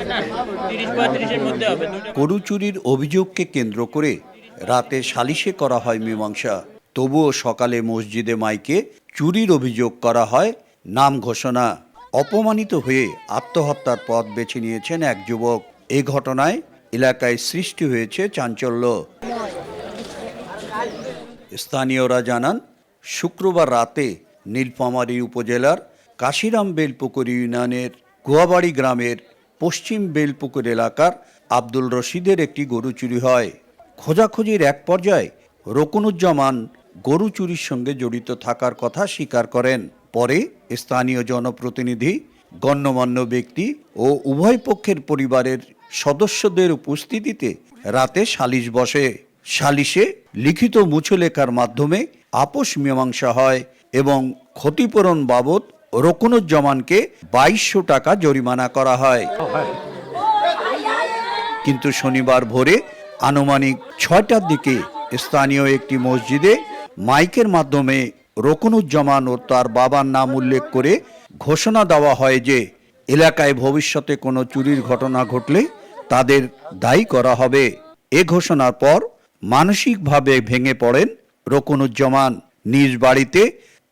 30-35-এর মধ্যে হবে। গরু চুরির অভিযোগকে কেন্দ্র করে রাতে সালিশে করা হয় মীমাংসা। তবুও সকালে মসজিদে মাইকে চুরির অভিযোগ করা হয় নাম ঘোষণা। অপমানিত হয়ে আত্মহত্যার পথ বেছে নিয়েছেন এক যুবক। এ ঘটনায় এলাকায় সৃষ্টি হয়েছে চাঞ্চল্য। স্থানীয়রা জানান, শুক্রবার রাতে নীলফামারী উপজেলার কাশিরাম বেলপুকুর ইউনিয়নের গুয়াবাড়ি গ্রামের পশ্চিম বেলপুকুর এলাকার আব্দুল রশিদের একটি গরু চুরি হয়। খোঁজাখুঁজির এক পর্যায়ে রকুনুজ্জামান গরু চুরির সঙ্গে জড়িত থাকার কথা স্বীকার করেন। পরে স্থানীয় জনপ্রতিনিধি, গণ্যমান্য ব্যক্তি ও উভয় পক্ষের পরিবারের সদস্যদের উপস্থিতিতে রাতে সালিশ বসে। সালিশে লিখিত মুচলেখার মাধ্যমে আপোষ মীমাংসা হয় এবং ক্ষতিপূরণ বাবদ রকুনুজ্জামানকে 2200 টাকা জরিমানা করা হয়। কিন্তু শনিবার ভোরে আনুমানিক 6টার দিকে স্থানীয় একটি মসজিদে মাইকের মাধ্যমে রকুনুজ্জামান ও তার বাবার নাম উল্লেখ করে ঘোষণা দেওয়া হয় যে এলাকায় ভবিষ্যতে কোনো চুরির ঘটনা ঘটলে তাদের দায়ী করা হবে। এ ঘোষণার পর মানসিকভাবে ভেঙে পড়েন রকুনুজ্জামান। নিজ বাড়িতে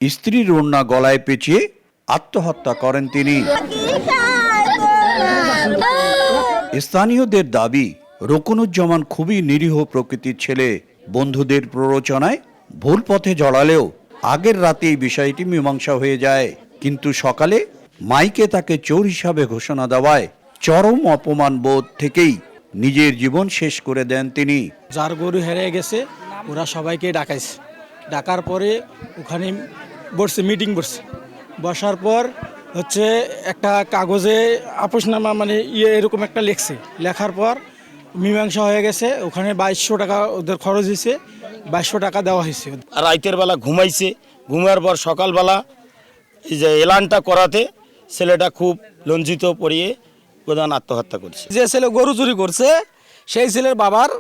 স্ত্রীর ওড়না গলায় পেঁচিয়ে আত্মহত্যা করেন তিনি। স্থানীয়দের দাবি, রকুনুজ্জামান খুবই নিরীহ প্রকৃতির ছেলে। বন্ধুদের প্ররোচনায় ভুল পথে জড়ালেও আগের রাতেই বিষয়টি মীমাংসা হয়ে যায়। কিন্তু সকালে মাইকে তাকে চোর হিসাবে ঘোষণা দেওয়ায় চরম অপমান বোধ থেকেই নিজের জীবন শেষ করে দেন তিনি। যার গরু হেরে গেছে ওরা সবাইকে ডাকাইছে। ডাকার পরে ওখানে বসছে, মিটিং বসছে। বসার পর হচ্ছে একটা কাগজে আপোষনামা মানে এরকম একটা লিখছে। লেখার পর মীমাংসা হয়ে গেছে। ওখানে 2200 টাকা ওদের খরচ হয়েছে, 2200 টাকা দেওয়া হয়েছে। আর রাতের বেলা ঘুমাইছে, ঘুমার পর সকালবেলা এই যে এলানটা করাতে ছেলেটা খুব লজ্জিত পড়িয়ে প্রধান আত্মহত্যা করছে। যে ছেলে গরু চুরি করছে সেই ছেলের বাবার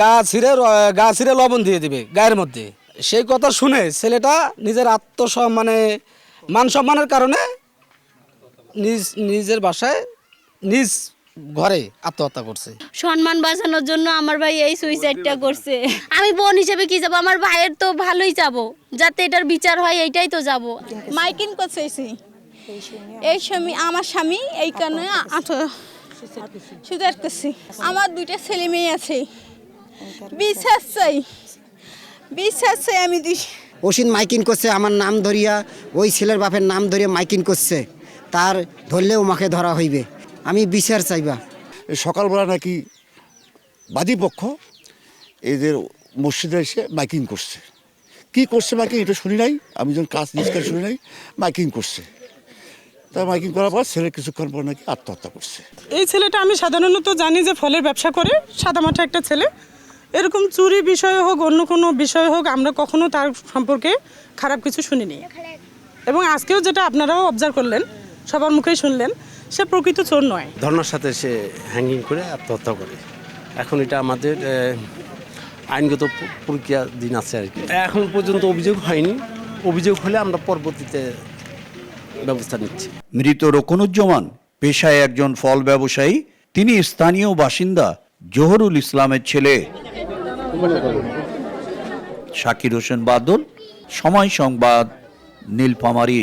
গা ছিঁড়ে লবণ দিয়ে দিবে গায়ের মধ্যে। সেই কথা শুনে ছেলেটা নিজের মান সম্মানের কারণে নিজের বাসায় নিজ ঘরে আত্মহত্যা করছে। সম্মান বাঁচানোর জন্য আমার ভাই এই সুইসাইডটা করছে। আমি বোন হিসেবে কি যাব, আমার ভাইয়ের তো ভালোই যাব, যাতে এটার বিচার হয় এইটাই তো যাব। মাইকিং করছে এই স্বামী, আমার স্বামী এই কারণে সুদার করছি। আমার 2টা ছেলে মেয়ে আছে, বিশ্বাস চাই আমি ওসিন মাইকিং করছে আমার নাম ধরিয়া, ওই ছেলের বাপের নাম ধরিয়া মাইকিং করছে। তার ধরলেও মাকে ধরা হইবে, আমি বিচার চাইবা। সকালবেলা নাকি বাদীপক্ষ এদের মসজিদে এসে মাইকিং করছে। কি করছে মাইকিং এটা শুনি নাই, আমি যখন কাজ নিষ্কার শুনি নাই, মাইকিং করছে। তার মাইকিং করার পর ছেলে কিছুক্ষণ পর নাকি আত্মহত্যা করছে। এই ছেলেটা আমি সাধারণত জানি যে ফলের ব্যবসা করে, সাদামাটা একটা ছেলে। এরকম চুরি বিষয় হোক অন্য কোনো বিষয় হোক, আমরা কখনো তার সম্পর্কে খারাপ কিছু শুনিনি। এবং আজকেও যেটা আপনারাও অবজার্ভ করলেন, সবার মুখেই শুনলেন, সে প্রকৃত চোর নয়। ধর্নার সাথে সে হ্যাঙ্গিং করে আত্মহত্যা করে। এখন এটা আমাদের আইনগত প্রক্রিয়া দিন আছে আর কি। এখন পর্যন্ত অভিযোগ হয়নি, অভিযোগ হলে আমরা পরবর্তীতে ব্যবস্থা নিচ্ছি। মৃত রকুনুজ্জামান পেশায় একজন ফল ব্যবসায়ী। তিনি স্থানীয় বাসিন্দা জোহরুল ইসলামের ছেলে। শাকির হোসেন বাদল, সময় সংবাদ, নীলফামারী।